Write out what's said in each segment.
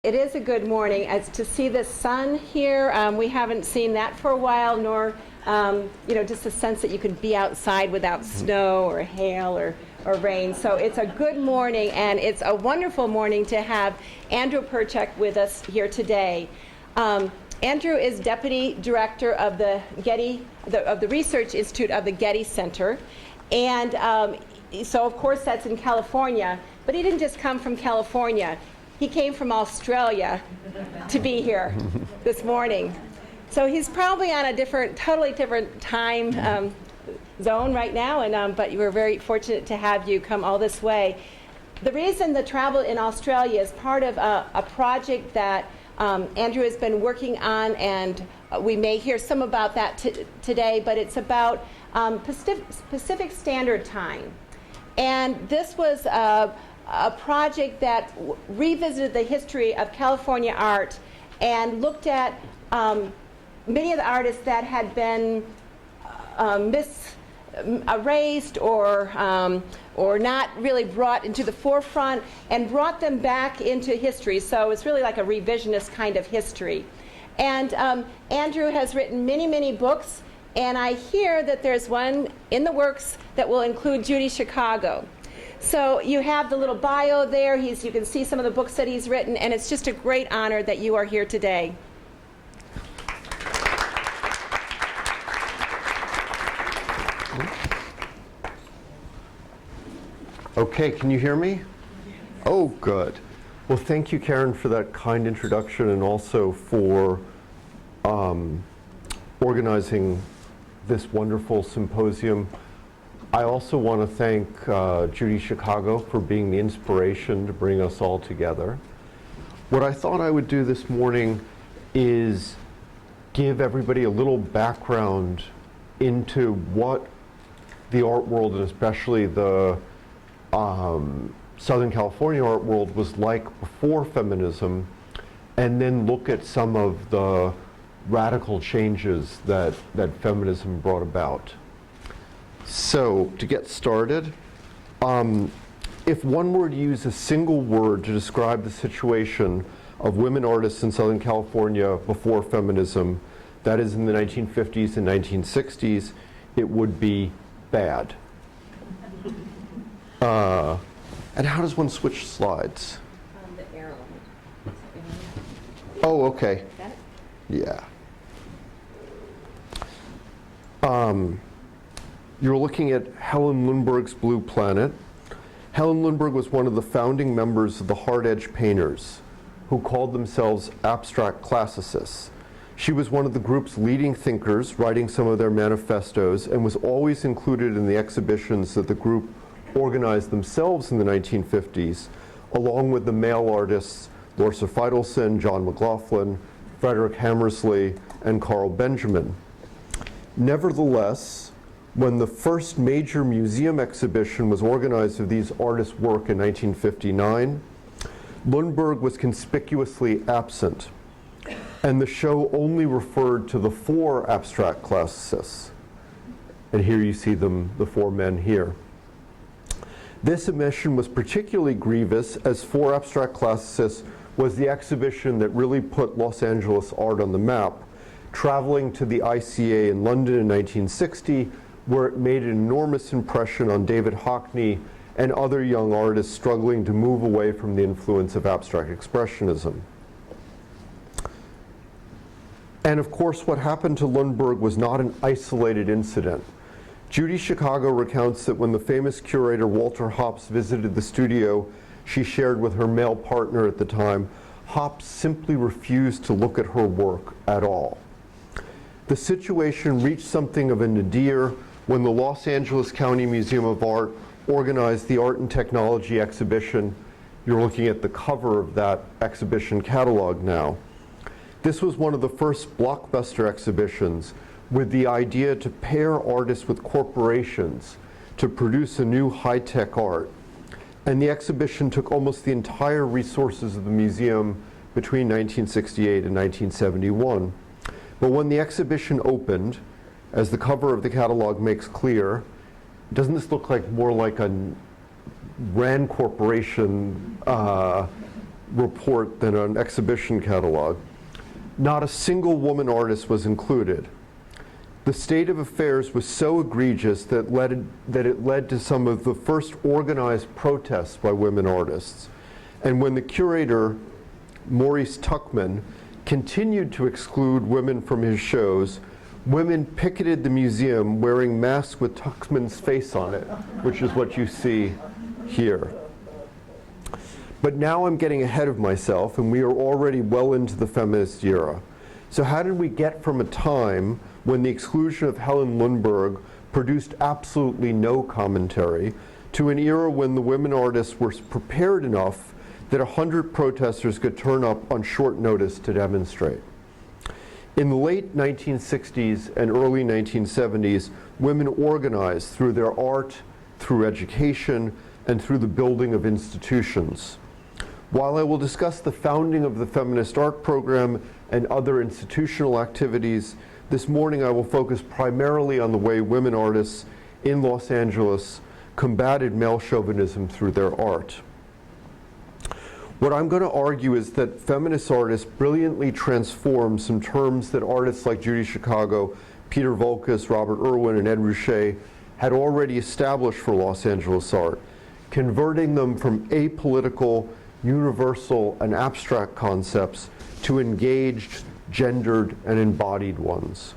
It is a good morning. As to see the sun here, we haven't seen that for a while, nor just a sense that you can be outside without snow or hail or rain. So it's a good morning, and it's a wonderful morning to have Andrew Perchek with us here today. Andrew is Deputy Director of the Research Institute of the Getty Center. And so, of course, that's in California. But he didn't just come from California. He came from Australia to be here this morning. So he's probably on a totally different time zone right now, but we're very fortunate to have you come all this way. The reason the travel in Australia is part of a project that Andrew has been working on, and we may hear some about that today, but it's about Pacific Standard Time. And this was a project that revisited the history of California art and looked at many of the artists that had been erased or not really brought into the forefront, and brought them back into history. So it's really like a revisionist kind of history. And Andrew has written many, many books, and I hear that there's one in the works that will include Judy Chicago. So you have the little bio there. You can see some of the books that he's written, and it's just a great honor that you are here today. Okay, can you hear me? Oh, good. Well, thank you, Karen, for that kind introduction, and also for organizing this wonderful symposium. I also want to thank Judy Chicago for being the inspiration to bring us all together. What I thought I would do this morning is give everybody a little background into what the art world, and especially the Southern California art world, was like before feminism, and then look at some of the radical changes that feminism brought about. So, to get started, if one were to use a single word to describe the situation of women artists in Southern California before feminism, that is in the 1950s and 1960s, it would be bad. And how does one switch slides? The arrow. Oh, okay. Got it? Yeah. You're looking at Helen Lundberg's Blue Planet. Helen Lundberg was one of the founding members of the Hard Edge Painters, who called themselves abstract classicists. She was one of the group's leading thinkers, writing some of their manifestos, and was always included in the exhibitions that the group organized themselves in the 1950s, along with the male artists Lorsa Feidelson, John McLaughlin, Frederick Hammersley, and Carl Benjamin. Nevertheless, when the first major museum exhibition was organized of these artists' work in 1959, Lundberg was conspicuously absent, and the show only referred to the four abstract classicists. And here you see them, the four men here. This omission was particularly grievous, as Four Abstract Classicists was the exhibition that really put Los Angeles art on the map, traveling to the ICA in London in 1960, where it made an enormous impression on David Hockney and other young artists struggling to move away from the influence of abstract expressionism. And of course, what happened to Lundberg was not an isolated incident. Judy Chicago recounts that when the famous curator Walter Hopps visited the studio she shared with her male partner at the time, Hopps simply refused to look at her work at all. The situation reached something of a nadir when the Los Angeles County Museum of Art organized the Art and Technology exhibition. You're looking at the cover of that exhibition catalog now. This was one of the first blockbuster exhibitions with the idea to pair artists with corporations to produce a new high-tech art. And the exhibition took almost the entire resources of the museum between 1968 and 1971. But when the exhibition opened, as the cover of the catalog makes clear, doesn't this look like more like a Rand Corporation report than an exhibition catalog. Not a single woman artist was included. The state of affairs was so egregious that it led to some of the first organized protests by women artists. And when the curator, Maurice Tuckman, continued to exclude women from his shows, women picketed the museum wearing masks with Tuckman's face on it, which is what you see here. But now I'm getting ahead of myself, and we are already well into the feminist era. So how did we get from a time when the exclusion of Helen Lundberg produced absolutely no commentary to an era when the women artists were prepared enough that 100 protesters could turn up on short notice to demonstrate? In the late 1960s and early 1970s, women organized through their art, through education, and through the building of institutions. While I will discuss the founding of the feminist art program and other institutional activities, this morning I will focus primarily on the way women artists in Los Angeles combated male chauvinism through their art. What I'm going to argue is that feminist artists brilliantly transformed some terms that artists like Judy Chicago, Peter Voulkos, Robert Irwin, and Ed Ruscha had already established for Los Angeles art, converting them from apolitical, universal, and abstract concepts to engaged, gendered, and embodied ones.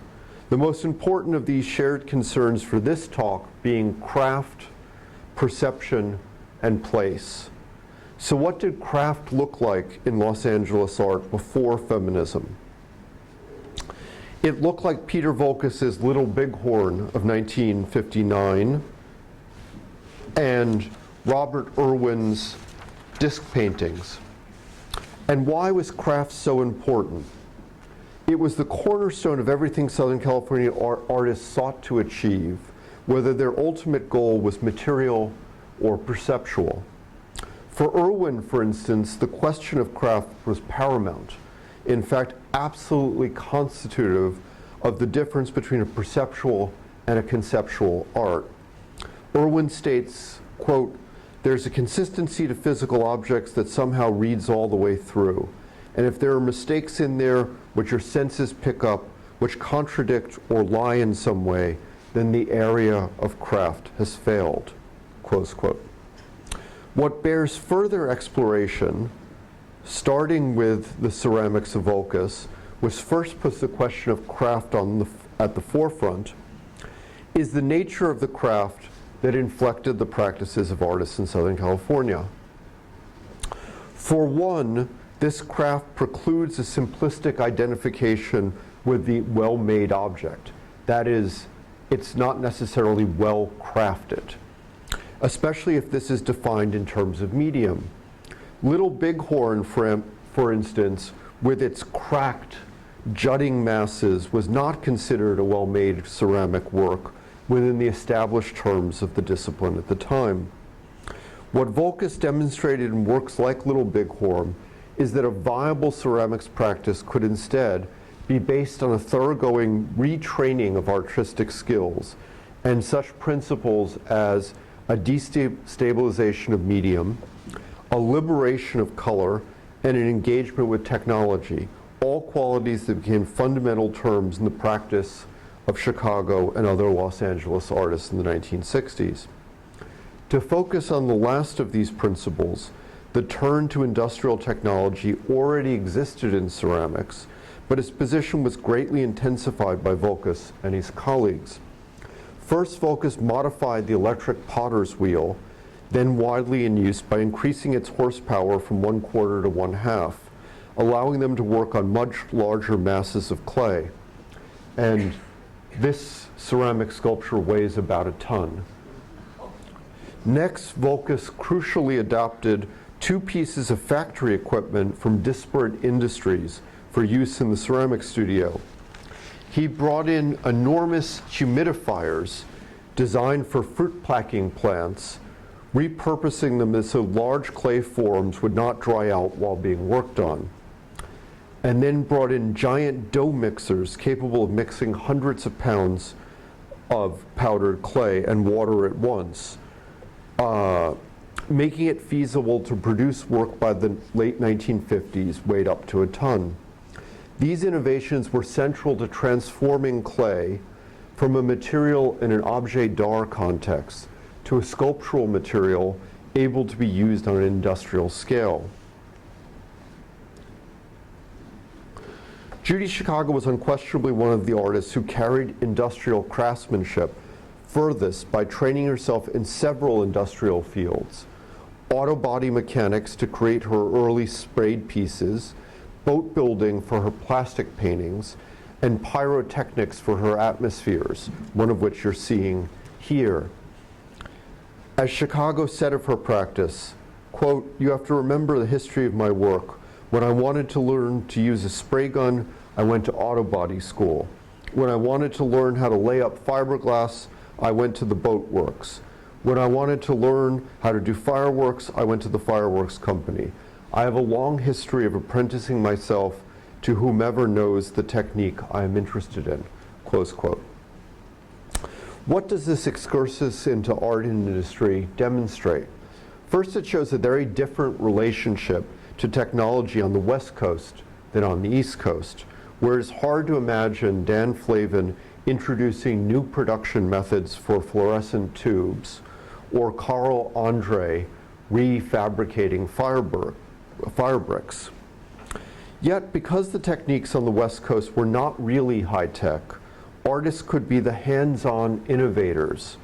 The most important of these shared concerns for this talk being craft, perception, and place. So what did craft look like in Los Angeles art before feminism? It looked like Peter Voulkos' Little Bighorn of 1959 and Robert Irwin's disc paintings. And why was craft so important? It was the cornerstone of everything Southern California artists sought to achieve, whether their ultimate goal was material or perceptual. For Irwin, for instance, the question of craft was paramount. In fact, absolutely constitutive of the difference between a perceptual and a conceptual art. Irwin states, quote, "There's a consistency to physical objects that somehow reads all the way through. And if there are mistakes in there which your senses pick up, which contradict or lie in some way, then the area of craft has failed," close quote. What bears further exploration, starting with the ceramics of Voulkos, which first puts the question of craft at the forefront, is the nature of the craft that inflected the practices of artists in Southern California. For one, this craft precludes a simplistic identification with the well-made object. That is, it's not necessarily well crafted, especially if this is defined in terms of medium. Little Bighorn, for instance, with its cracked, jutting masses, was not considered a well-made ceramic work within the established terms of the discipline at the time. What Voulkos demonstrated in works like Little Bighorn is that a viable ceramics practice could instead be based on a thoroughgoing retraining of artistic skills and such principles as a destabilization of medium, a liberation of color, and an engagement with technology, all qualities that became fundamental terms in the practice of Chicago and other Los Angeles artists in the 1960s. To focus on the last of these principles, the turn to industrial technology already existed in ceramics, but its position was greatly intensified by Voulkos and his colleagues. First, Voulkos modified the electric potter's wheel, then widely in use, by increasing its horsepower from 1/4 to 1/2, allowing them to work on much larger masses of clay. And this ceramic sculpture weighs about a ton. Next, Voulkos crucially adopted two pieces of factory equipment from disparate industries for use in the ceramic studio. He brought in enormous humidifiers designed for fruit packing plants, repurposing them so large clay forms would not dry out while being worked on. And then brought in giant dough mixers capable of mixing hundreds of pounds of powdered clay and water at once. making it feasible to produce work by the late 1950s weighed up to a ton. These innovations were central to transforming clay from a material in an objet d'art context to a sculptural material able to be used on an industrial scale. Judy Chicago was unquestionably one of the artists who carried industrial craftsmanship furthest by training herself in several industrial fields: auto body mechanics to create her early sprayed pieces, boat building for her plastic paintings, and pyrotechnics for her atmospheres, one of which you're seeing here. As Chicago said of her practice, quote, "You have to remember the history of my work. When I wanted to learn to use a spray gun, I went to auto body school. When I wanted to learn how to lay up fiberglass, I went to the boat works. When I wanted to learn how to do fireworks, I went to the fireworks company. I have a long history of apprenticing myself to whomever knows the technique I am interested in," close quote. What does this excursus into art and industry demonstrate? First, it shows a very different relationship to technology on the West Coast than on the East Coast, where it's hard to imagine Dan Flavin introducing new production methods for fluorescent tubes, or Carl Andre refabricating fire bricks. Yet, because the techniques on the West Coast were not really high-tech, artists could be the hands-on innovators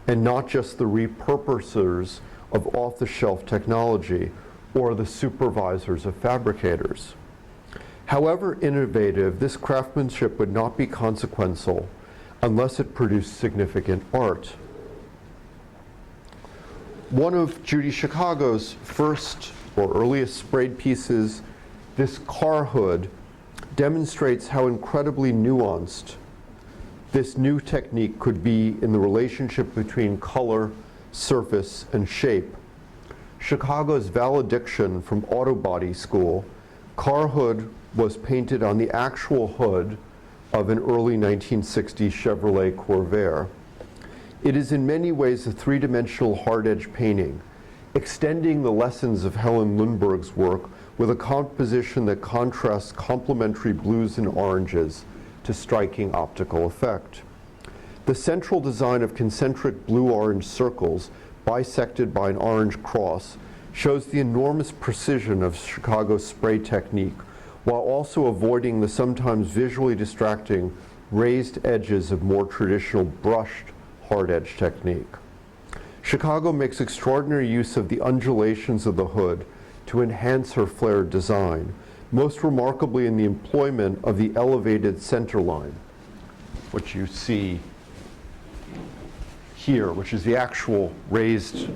and not just the repurposers of off-the-shelf technology or the supervisors of fabricators. However innovative, this craftsmanship would not be consequential unless it produced significant art. One of Judy Chicago's first or earliest sprayed pieces, this car hood, demonstrates how incredibly nuanced this new technique could be in the relationship between color, surface, and shape. Chicago's valediction from auto body school, car hood was painted on the actual hood of an early 1960s Chevrolet Corvair. It is in many ways a three-dimensional hard-edge painting, extending the lessons of Helen Lundberg's work with a composition that contrasts complementary blues and oranges to striking optical effect. The central design of concentric blue-orange circles bisected by an orange cross shows the enormous precision of Chicago's spray technique, while also avoiding the sometimes visually distracting raised edges of more traditional brushed hard-edge technique. Chicago makes extraordinary use of the undulations of the hood to enhance her flared design, most remarkably in the employment of the elevated center line, which you see here, which is the actual raised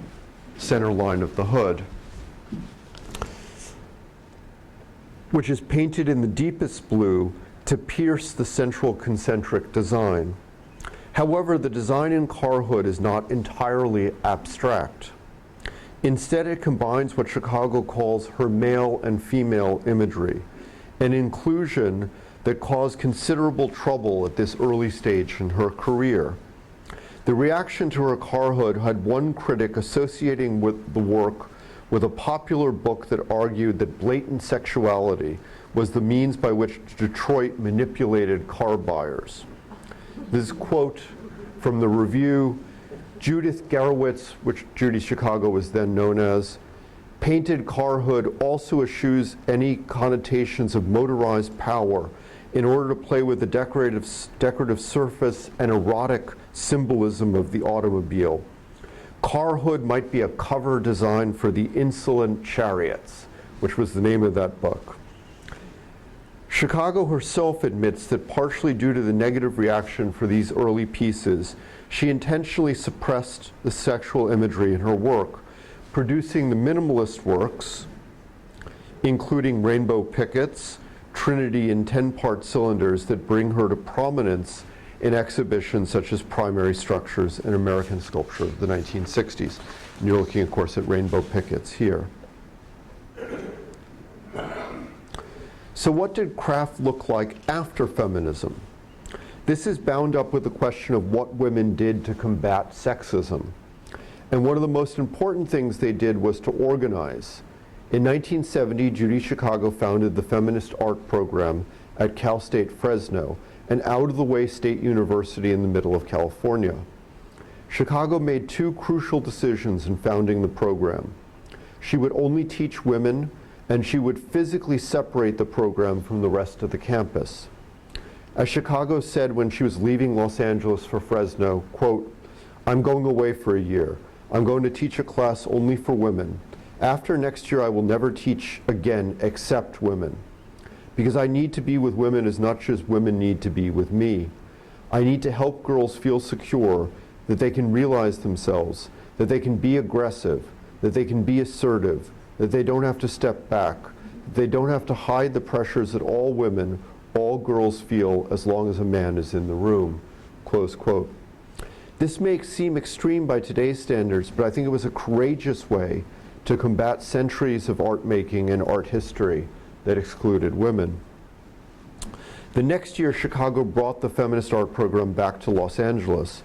center line of the hood, which is painted in the deepest blue to pierce the central concentric design. However, the design in car hood is not entirely abstract. Instead, it combines what Chicago calls her male and female imagery, an inclusion that caused considerable trouble at this early stage in her career. The reaction to her car hood had one critic associating with the work with a popular book that argued that blatant sexuality was the means by which Detroit manipulated car buyers. This quote from the review: Judith Garowitz, which Judy Chicago was then known as, painted car hood also eschews any connotations of motorized power in order to play with the decorative surface and erotic symbolism of the automobile. Car hood might be a cover design for the Insolent Chariots, which was the name of that book. Chicago herself admits that partially due to the negative reaction for these early pieces, she intentionally suppressed the sexual imagery in her work, producing the minimalist works, including rainbow pickets, Trinity in 10-part cylinders that bring her to prominence in exhibitions such as Primary Structures and American Sculpture of the 1960s. And you're looking, of course, at rainbow pickets here. So what did craft look like after feminism? This is bound up with the question of what women did to combat sexism. And one of the most important things they did was to organize. In 1970, Judy Chicago founded the Feminist art program at Cal State Fresno, an out-of-the-way state university in the middle of California. Chicago made two crucial decisions in founding the program. She would only teach women, and she would physically separate the program from the rest of the campus. As Chicago said when she was leaving Los Angeles for Fresno, quote, "I'm going away for a year. I'm going to teach a class only for women. After next year, I will never teach again except women. Because I need to be with women as much as women need to be with me. I need to help girls feel secure, that they can realize themselves, that they can be aggressive, that they can be assertive, that they don't have to step back, that they don't have to hide the pressures that all women, all girls feel as long as a man is in the room," close quote. This may seem extreme by today's standards, but I think it was a courageous way to combat centuries of art making and art history that excluded women. The next year, Chicago brought the feminist art program back to Los Angeles,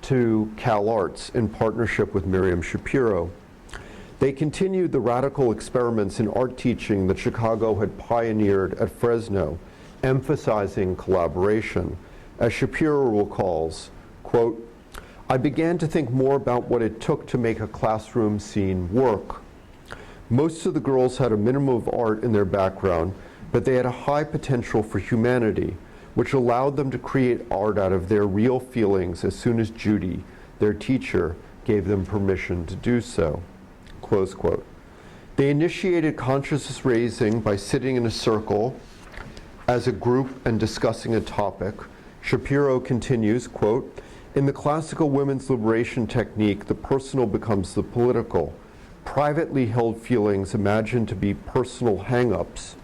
to Cal Arts, in partnership with Miriam Schapiro. They continued the radical experiments in art teaching that Chicago had pioneered at Fresno, emphasizing collaboration. As Schapiro recalls, quote, "I began to think more about what it took to make a classroom scene work. Most of the girls had a minimum of art in their background, but they had a high potential for humanity, which allowed them to create art out of their real feelings as soon as Judy, their teacher, gave them permission to do so," close quote. They initiated consciousness raising by sitting in a circle as a group and discussing a topic. Schapiro continues, quote, "In the classical women's liberation technique, the personal becomes the political. Privately held feelings imagined to be personal hang-ups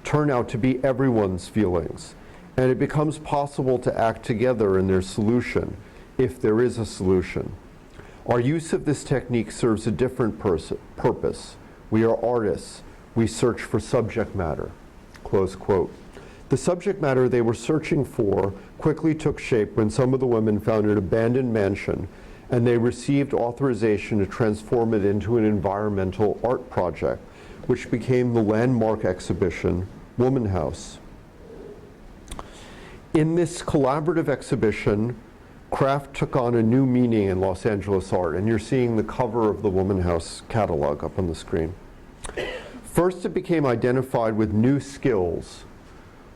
turn out to be everyone's feelings, and it becomes possible to act together in their solution, if there is a solution. Our use of this technique serves a different purpose. We are artists. We search for subject matter," close quote. The subject matter they were searching for quickly took shape when some of the women found an abandoned mansion, and they received authorization to transform it into an environmental art project, which became the landmark exhibition, Womanhouse. In this collaborative exhibition, craft took on a new meaning in Los Angeles art, and you're seeing the cover of the Womanhouse catalog up on the screen. First, it became identified with new skills,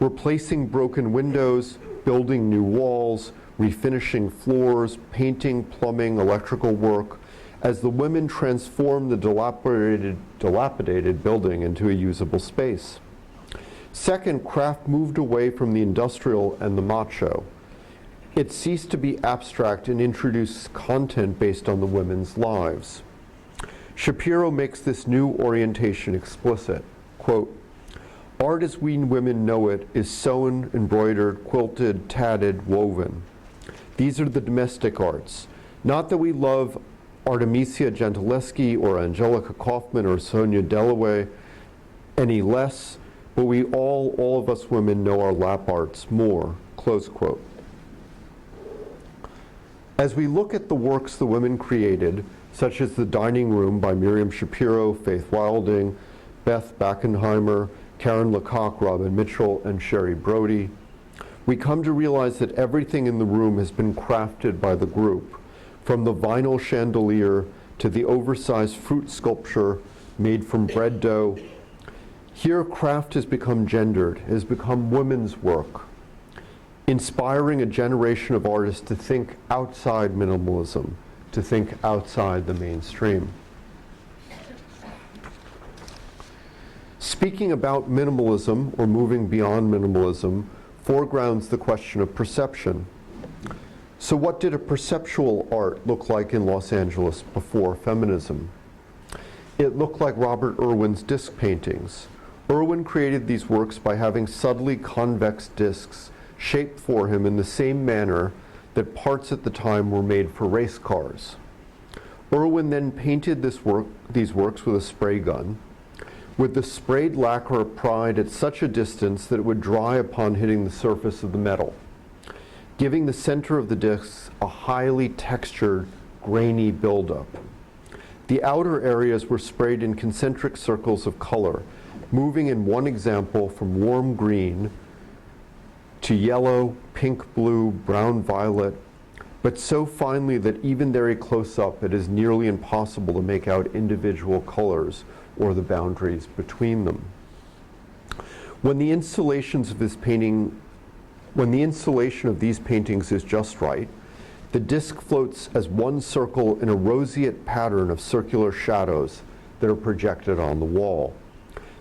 replacing broken windows, building new walls, refinishing floors, painting, plumbing, electrical work, as the women transformed the dilapidated building into a usable space. Second, craft moved away from the industrial and the macho. It ceased to be abstract and introduced content based on the women's lives. Schapiro makes this new orientation explicit. Quote, "Art as we women know it is sewn, embroidered, quilted, tatted, woven. These are the domestic arts. Not that we love Artemisia Gentileschi or Angelica Kaufman or Sonia Delaunay any less, but we all of us women know our lap arts more," close quote. As we look at the works the women created, such as The Dining Room by Miriam Schapiro, Faith Wilding, Beth Backenheimer, Karen Lecoq, Robin Mitchell, and Sherry Brody, we come to realize that everything in the room has been crafted by the group, from the vinyl chandelier to the oversized fruit sculpture made from bread dough. Here, craft has become gendered, has become women's work, inspiring a generation of artists to think outside minimalism, to think outside the mainstream. Speaking about minimalism, or moving beyond minimalism, foregrounds the question of perception. So what did a perceptual art look like in Los Angeles before feminism? It looked like Robert Irwin's disc paintings. Irwin created these works by having subtly convex discs shaped for him in the same manner that parts at the time were made for race cars. Irwin then painted these works with a spray gun, with the sprayed lacquer applied at such a distance that it would dry upon hitting the surface of the metal, giving the center of the discs a highly textured, grainy buildup. The outer areas were sprayed in concentric circles of color, moving in one example from warm green to yellow, pink, blue, brown, violet, but so finely that even very close up it is nearly impossible to make out individual colors or the boundaries between them. When the installation of these paintings is just right, the disc floats as one circle in a roseate pattern of circular shadows that are projected on the wall.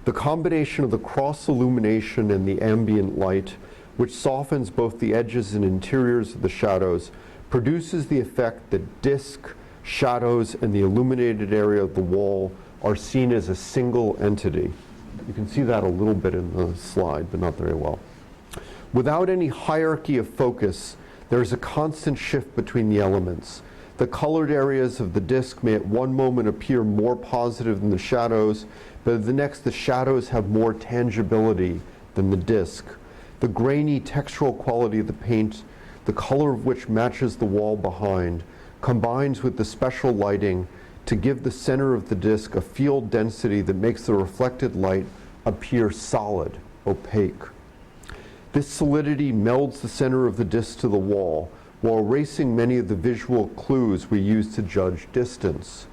The combination of the cross illumination and the ambient light, which softens both the edges and interiors of the shadows, produces the effect that disc, shadows, and the illuminated area of the wall are seen as a single entity. You can see that a little bit in the slide, but not very well. Without any hierarchy of focus, there is a constant shift between the elements. The colored areas of the disc may at one moment appear more positive than the shadows, but at the next the shadows have more tangibility than the disc. The grainy textural quality of the paint, the color of which matches the wall behind, combines with the special lighting to give the center of the disc a field density that makes the reflected light appear solid, opaque. This solidity melds the center of the disc to the wall, while erasing many of the visual clues we use to judge distance.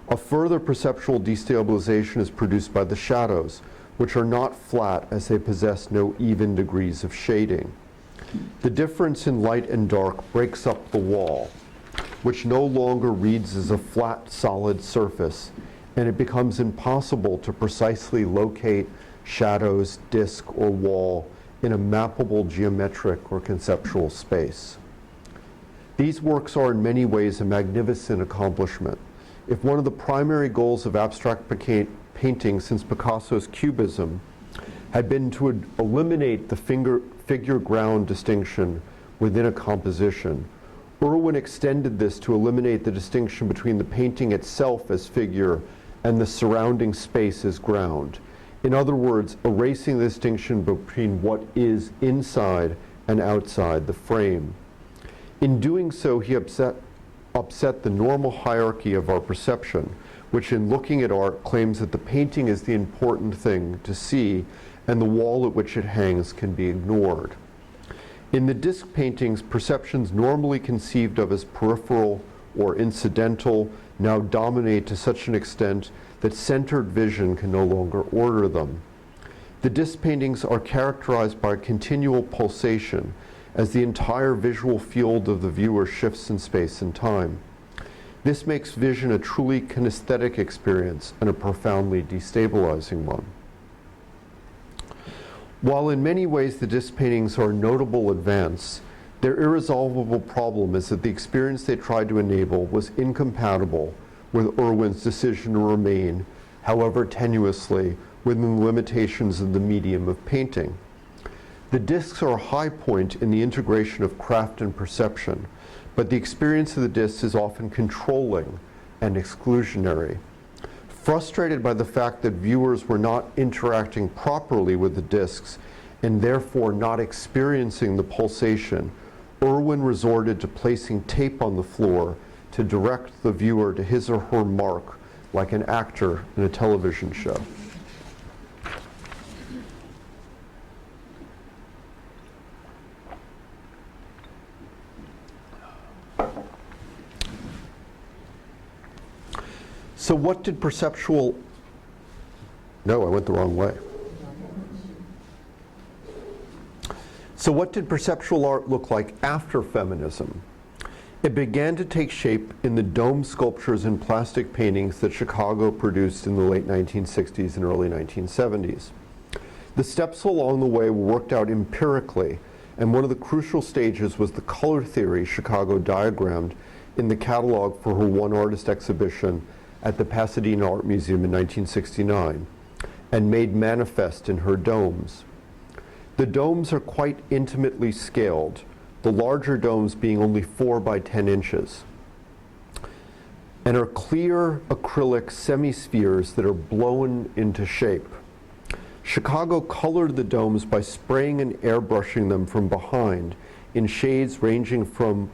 A further perceptual destabilization is produced by the shadows, which are not flat as they possess no even degrees of shading. The difference in light and dark breaks up the wall, which no longer reads as a flat, solid surface, and it becomes impossible to precisely locate shadows, disc, or wall in a mappable geometric or conceptual space. These works are in many ways a magnificent accomplishment. If one of the primary goals of abstract painting since Picasso's Cubism had been to eliminate the figure-ground distinction within a composition, Irwin extended this to eliminate the distinction between the painting itself as figure and the surrounding space as ground. In other words, erasing the distinction between what is inside and outside the frame. In doing so, he upset the normal hierarchy of our perception, which in looking at art claims that the painting is the important thing to see and the wall at which it hangs can be ignored. In the disc paintings, perceptions normally conceived of as peripheral or incidental now dominate to such an extent that centered vision can no longer order them. The disc paintings are characterized by a continual pulsation as the entire visual field of the viewer shifts in space and time. This makes vision a truly kinesthetic experience and a profoundly destabilizing one. While in many ways the disc paintings are a notable advance, their irresolvable problem is that the experience they tried to enable was incompatible with Irwin's decision to remain, however tenuously, within the limitations of the medium of painting. The discs are a high point in the integration of craft and perception, but the experience of the discs is often controlling and exclusionary. Frustrated by the fact that viewers were not interacting properly with the discs and therefore not experiencing the pulsation, Irwin resorted to placing tape on the floor to direct the viewer to his or her mark like an actor in a television show. So what did perceptual... No, I went the wrong way. So what did perceptual art look like after feminism? It began to take shape in the dome sculptures and plastic paintings that Chicago produced in the late 1960s and early 1970s. The steps along the way were worked out empirically, and one of the crucial stages was the color theory Chicago diagrammed in the catalog for her One Artist exhibition at the Pasadena Art Museum in 1969, and made manifest in her domes. The domes are quite intimately scaled, the larger domes being only 4 by 10 inches, and are clear acrylic semispheres that are blown into shape. Chicago colored the domes by spraying and airbrushing them from behind in shades ranging from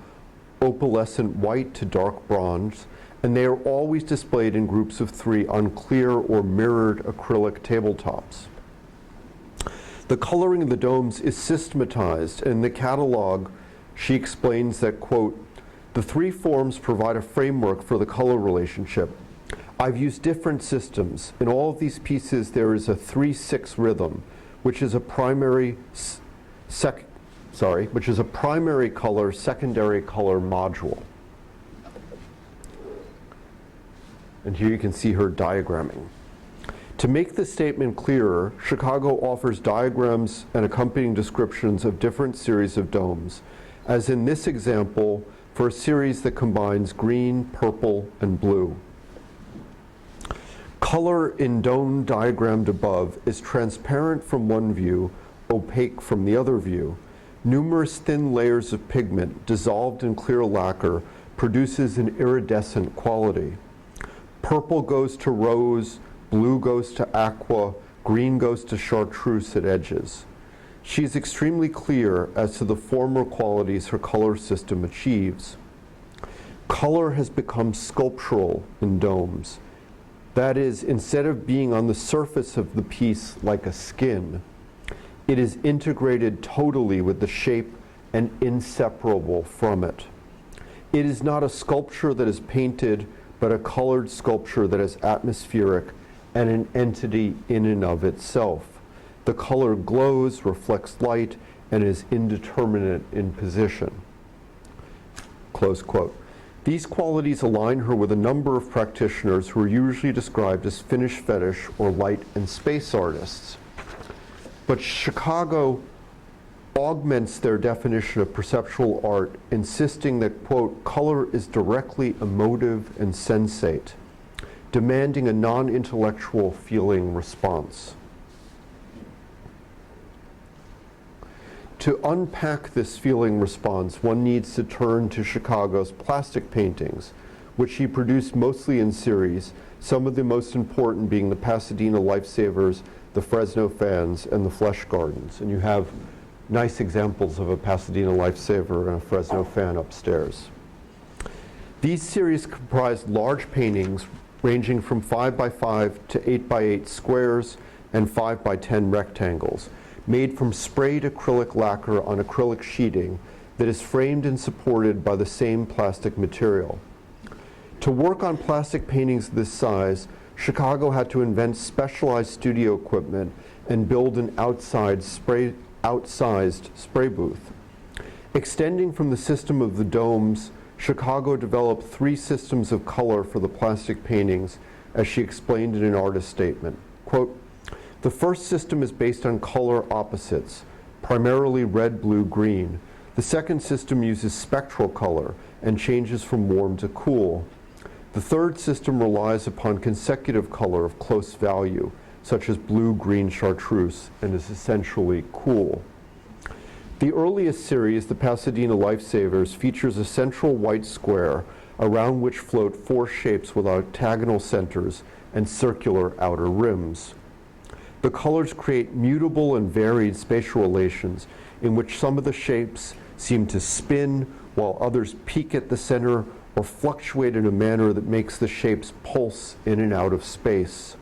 opalescent white to dark bronze, and they are always displayed in groups of 3 on clear or mirrored acrylic tabletops. The coloring of the domes is systematized. In the catalog, she explains that, quote, "The 3 forms provide a framework for the color relationship. I've used different systems. In all of these pieces, there is a 3/6 rhythm, which is a primary color, secondary color module." And here you can see her diagramming. To make this statement clearer, Chicago offers diagrams and accompanying descriptions of different series of domes, as in this example for a series that combines green, purple, and blue. Color in dome diagrammed above is transparent from one view, opaque from the other view. Numerous thin layers of pigment dissolved in clear lacquer produces an iridescent quality. Purple goes to rose, blue goes to aqua, green goes to chartreuse at edges. She is extremely clear as to the former qualities her color system achieves. Color has become sculptural in domes. That is, instead of being on the surface of the piece like a skin, it is integrated totally with the shape and inseparable from it. It is not a sculpture that is painted, but a colored sculpture that is atmospheric and an entity in and of itself. The color glows, reflects light, and is indeterminate in position. Close quote. These qualities align her with a number of practitioners who are usually described as finish fetish or light and space artists. But Chicago augments their definition of perceptual art, insisting that, quote, "color is directly emotive and sensate, demanding a non-intellectual feeling response." To unpack this feeling response, one needs to turn to Chicago's plastic paintings, which she produced mostly in series, some of the most important being the Pasadena Lifesavers, the Fresno Fans, and the Flesh Gardens. And you have nice examples of a Pasadena Lifesaver and a Fresno Fan upstairs. These series comprise large paintings ranging from 5x5 to 8x8 squares and 5x10 rectangles, made from sprayed acrylic lacquer on acrylic sheeting that is framed and supported by the same plastic material. To work on plastic paintings this size, Chicago had to invent specialized studio equipment and build an outsized spray booth. Extending from the system of the domes, Chicago developed 3 systems of color for the plastic paintings, as she explained in an artist statement. Quote, "The first system is based on color opposites, primarily red, blue, green. The second system uses spectral color and changes from warm to cool. The third system relies upon consecutive color of close value, such as blue, green, chartreuse, and is essentially cool." The earliest series, the Pasadena Lifesavers, features a central white square around which float 4 shapes with octagonal centers and circular outer rims. The colors create mutable and varied spatial relations in which some of the shapes seem to spin while others peak at the center or fluctuate in a manner that makes the shapes pulse in and out of space.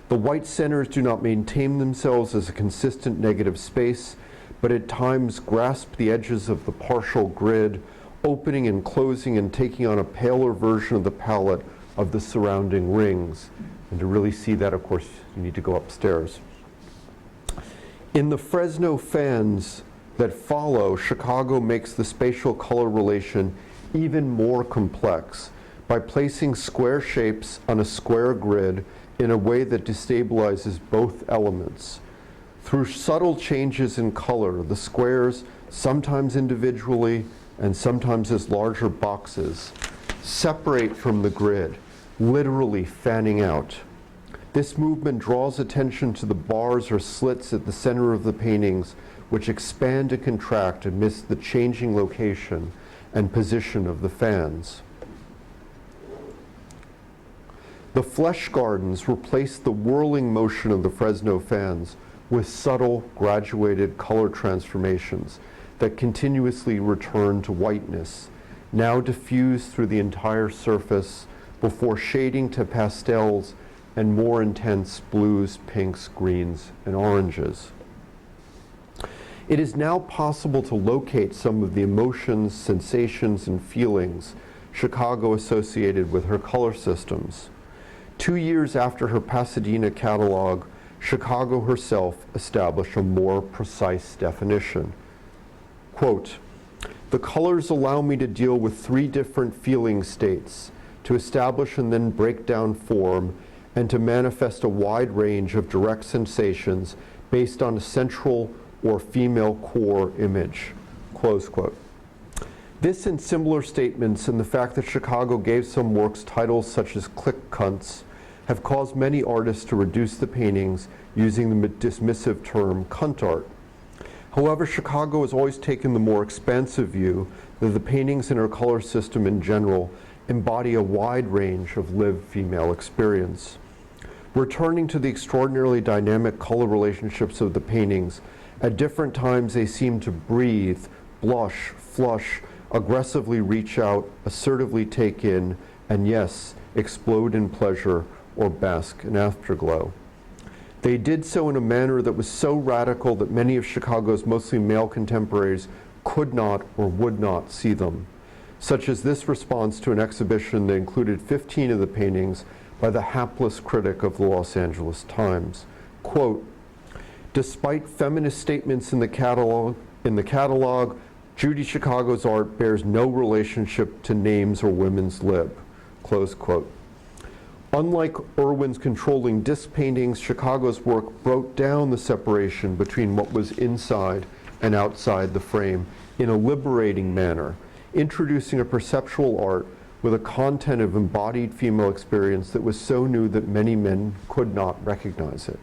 The white centers do not maintain themselves as a consistent negative space, but at times grasp the edges of the partial grid, opening and closing and taking on a paler version of the palette of the surrounding rings. And to really see that, of course, you need to go upstairs. In the Fresno Fans that follow, Chicago makes the spatial color relation even more complex by placing square shapes on a square grid in a way that destabilizes both elements. Through subtle changes in color, the squares, sometimes individually and sometimes as larger boxes, separate from the grid, literally fanning out. This movement draws attention to the bars or slits at the center of the paintings, which expand and contract amidst the changing location and position of the fans. The Flesh Gardens replace the whirling motion of the Fresno Fans with subtle, graduated color transformations that continuously return to whiteness. now diffused through the entire surface before shading to pastels and more intense blues, pinks, greens, and oranges. It is now possible to locate some of the emotions, sensations, and feelings Chicago associated with her color systems. 2 years after her Pasadena catalog, Chicago herself established a more precise definition. Quote, "The colors allow me to deal with 3 different feeling states, to establish and then break down form, and to manifest a wide range of direct sensations based on a central or female core image." Close quote. This and similar statements and the fact that Chicago gave some works titles such as "click cunts" have caused many artists to reduce the paintings using the dismissive term cunt art. However, Chicago has always taken the more expansive view that the paintings in her color system in general embody a wide range of lived female experience. Returning to the extraordinarily dynamic color relationships of the paintings, at different times they seem to breathe, blush, flush, aggressively reach out, assertively take in, and yes, explode in pleasure or bask in afterglow. They did so in a manner that was so radical that many of Chicago's mostly male contemporaries could not or would not see them, such as this response to an exhibition that included 15 of the paintings by the hapless critic of the Los Angeles Times. Quote, "Despite feminist statements in the catalog, Judy Chicago's art bears no relationship to names or women's lib." Close quote. Unlike Irwin's controlling disc paintings, Chicago's work broke down the separation between what was inside and outside the frame in a liberating manner, introducing a perceptual art with a content of embodied female experience that was so new that many men could not recognize it.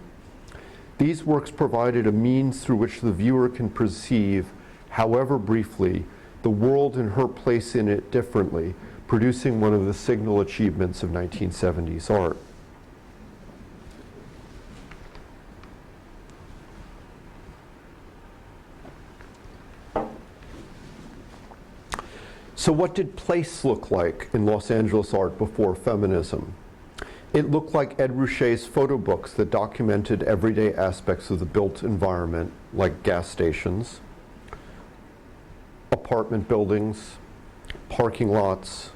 These works provided a means through which the viewer can perceive, however briefly, the world and her place in it differently, producing one of the signal achievements of 1970s art. So what did place look like in Los Angeles art before feminism? It looked like Ed Ruscha's photo books that documented everyday aspects of the built environment, like gas stations, apartment buildings, parking lots.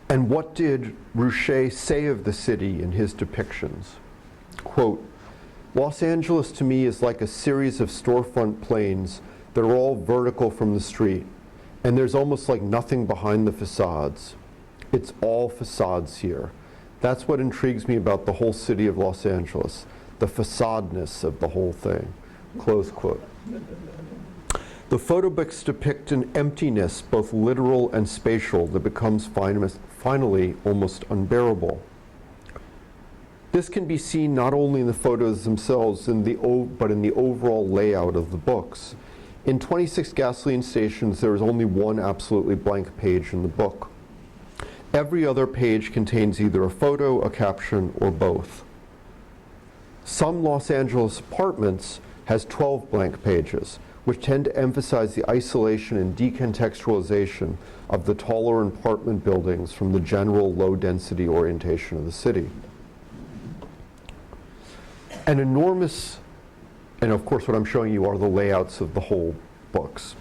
And what did Ruscha say of the city in his depictions? Quote, "Los Angeles to me is like a series of storefront planes that are all vertical from the street, and there's almost like nothing behind the facades. It's all facades here. That's what intrigues me about the whole city of Los Angeles, the facadeness of the whole thing." Close quote. The photo books depict an emptiness, both literal and spatial, that becomes finally almost unbearable. This can be seen not only in the photos themselves, but in the overall layout of the books. In 26 gasoline stations, there is only one absolutely blank page in the book. Every other page contains either a photo, a caption, or both. Some Los Angeles apartments has 12 blank pages, which tend to emphasize the isolation and decontextualization of the taller apartment buildings from the general low-density orientation of the city. An enormous, and of course what I'm showing you are the layouts of the whole books.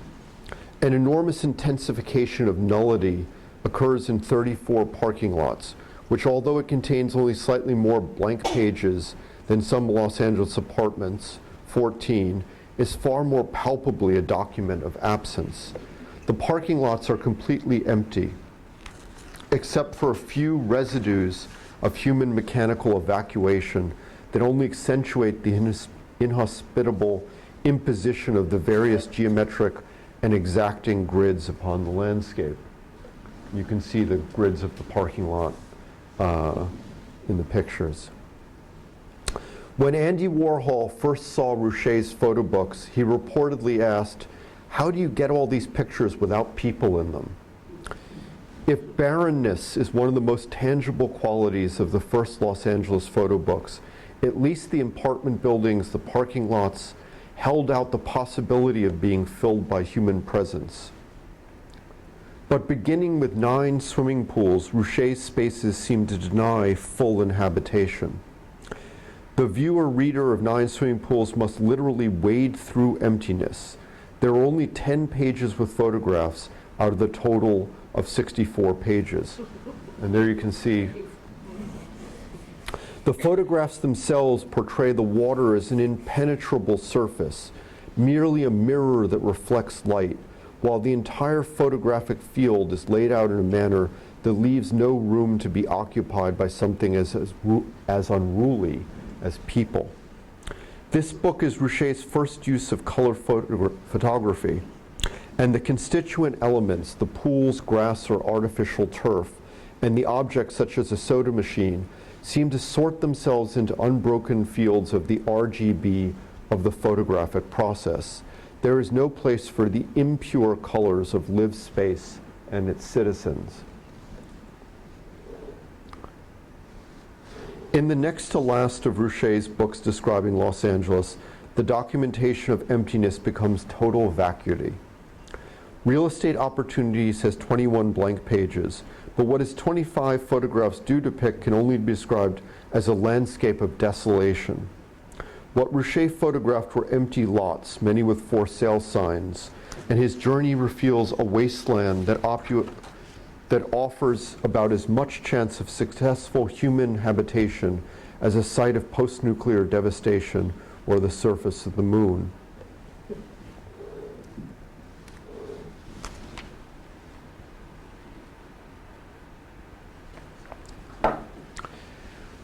An enormous intensification of nullity occurs in 34 parking lots, which although it contains only slightly more blank pages than some Los Angeles apartments, 14, is far more palpably a document of absence. The parking lots are completely empty, except for a few residues of human mechanical evacuation that only accentuate the inhospitable imposition of the various geometric and exacting grids upon the landscape. You can see the grids of the parking lot in the pictures. When Andy Warhol first saw Ruscha's photo books, he reportedly asked, "How do you get all these pictures without people in them?" If barrenness is one of the most tangible qualities of the first Los Angeles photo books, at least the apartment buildings, the parking lots, held out the possibility of being filled by human presence. But beginning with 9 swimming pools, Rouché's spaces seem to deny full inhabitation. The viewer-reader of 9 swimming pools must literally wade through emptiness. There are only 10 pages with photographs out of the total of 64 pages. And there you can see the photographs themselves portray the water as an impenetrable surface, merely a mirror that reflects light, while the entire photographic field is laid out in a manner that leaves no room to be occupied by something as unruly as people. This book is Rouché's first use of color photography, and the constituent elements, the pools, grass, or artificial turf, and the objects such as a soda machine, seem to sort themselves into unbroken fields of the RGB of the photographic process. There is no place for the impure colors of lived space and its citizens. In the next to last of Rouché's books describing Los Angeles, the documentation of emptiness becomes total vacuity. Real Estate Opportunities has 21 blank pages, but what his 25 photographs do depict can only be described as a landscape of desolation. What Rouchet photographed were empty lots, many with for sale signs, and his journey reveals a wasteland that offers about as much chance of successful human habitation as a site of post-nuclear devastation or the surface of the moon.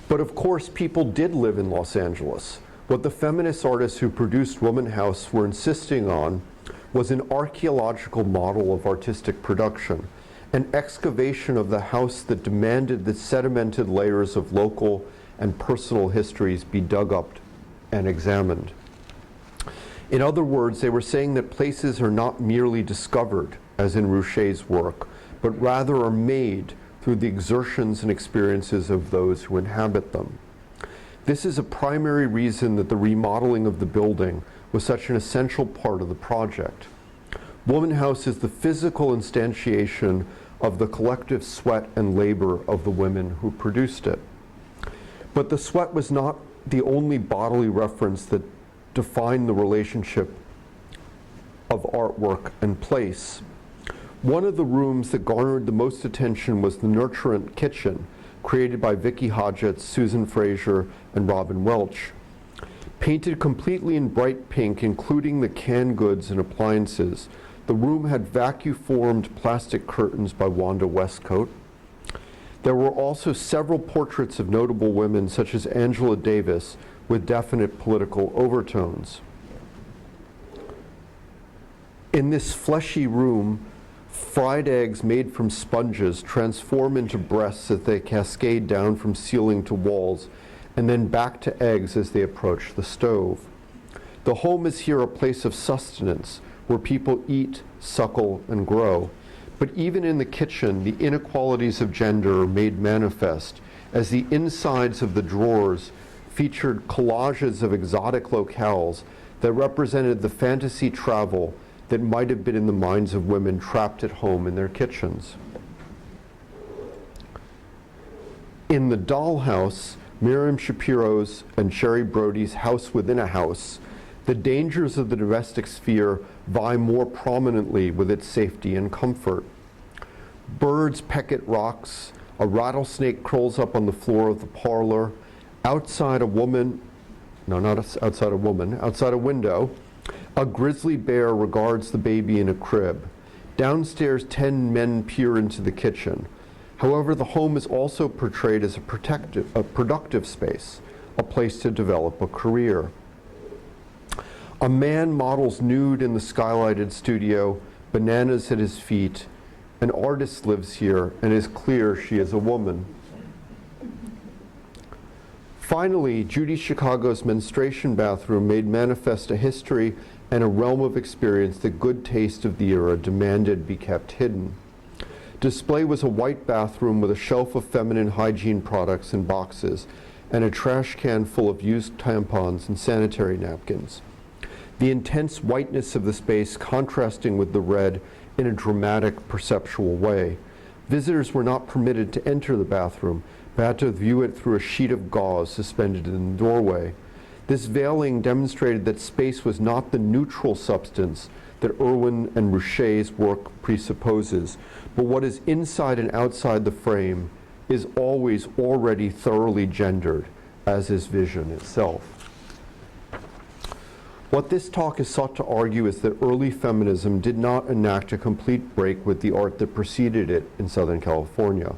But of course, people did live in Los Angeles. What the feminist artists who produced Womanhouse were insisting on was an archaeological model of artistic production, an excavation of the house that demanded that sedimented layers of local and personal histories be dug up and examined. In other words, they were saying that places are not merely discovered, as in Rouché's work, but rather are made through the exertions and experiences of those who inhabit them. This is a primary reason that the remodeling of the building was such an essential part of the project. Womanhouse is the physical instantiation of the collective sweat and labor of the women who produced it. But the sweat was not the only bodily reference that defined the relationship of artwork and place. One of the rooms that garnered the most attention was the nurturant kitchen, created by Vicki Hodgetts, Susan Fraser, and Robin Welch. Painted completely in bright pink, including the canned goods and appliances, the room had vacuum-formed plastic curtains by Wanda Westcott. There were also several portraits of notable women, such as Angela Davis, with definite political overtones. In this fleshy room, fried eggs made from sponges transform into breasts as they cascade down from ceiling to walls, and then back to eggs as they approach the stove. The home is here a place of sustenance, where people eat, suckle, and grow. But even in the kitchen, the inequalities of gender are made manifest, as the insides of the drawers featured collages of exotic locales that represented the fantasy travel that might have been in the minds of women trapped at home in their kitchens. In the dollhouse, Miriam Schapiro's and Sherry Brody's House Within a House, the dangers of the domestic sphere vie more prominently with its safety and comfort. Birds peck at rocks, a rattlesnake curls up on the floor of the parlor, outside a window, a grizzly bear regards the baby in a crib. Downstairs, 10 men peer into the kitchen. However, the home is also portrayed as a productive space, a place to develop a career. A man models nude in the skylighted studio, bananas at his feet. An artist lives here, and it is clear she is a woman. Finally, Judy Chicago's menstruation bathroom made manifest a history and a realm of experience the good taste of the era demanded be kept hidden. Display was a white bathroom with a shelf of feminine hygiene products in boxes and a trash can full of used tampons and sanitary napkins. The intense whiteness of the space contrasting with the red in a dramatic, perceptual way. Visitors were not permitted to enter the bathroom, but had to view it through a sheet of gauze suspended in the doorway. This veiling demonstrated that space was not the neutral substance that Irwin and Rouché's work presupposes, but what is inside and outside the frame is always already thoroughly gendered, as is vision itself. What this talk has sought to argue is that early feminism did not enact a complete break with the art that preceded it in Southern California.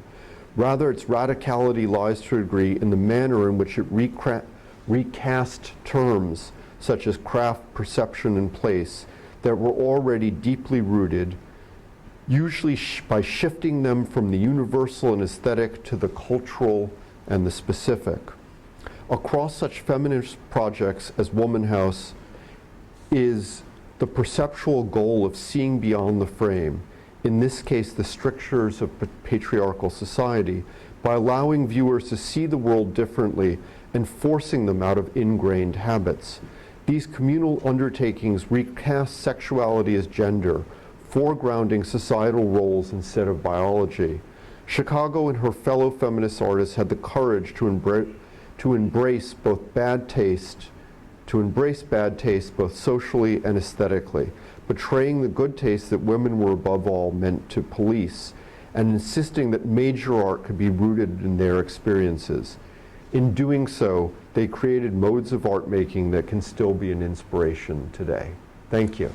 Rather, its radicality lies to a degree in the manner in which it recast terms such as craft, perception, and place that were already deeply rooted, usually by shifting them from the universal and aesthetic to the cultural and the specific. Across such feminist projects as Womanhouse is the perceptual goal of seeing beyond the frame, in this case the strictures of patriarchal society, by allowing viewers to see the world differently and forcing them out of ingrained habits. These communal undertakings recast sexuality as gender, foregrounding societal roles instead of biology. Chicago and her fellow feminist artists had the courage to embrace bad taste both socially and aesthetically, betraying the good taste that women were above all meant to police, and insisting that major art could be rooted in their experiences. In doing so, they created modes of art making that can still be an inspiration today. Thank you.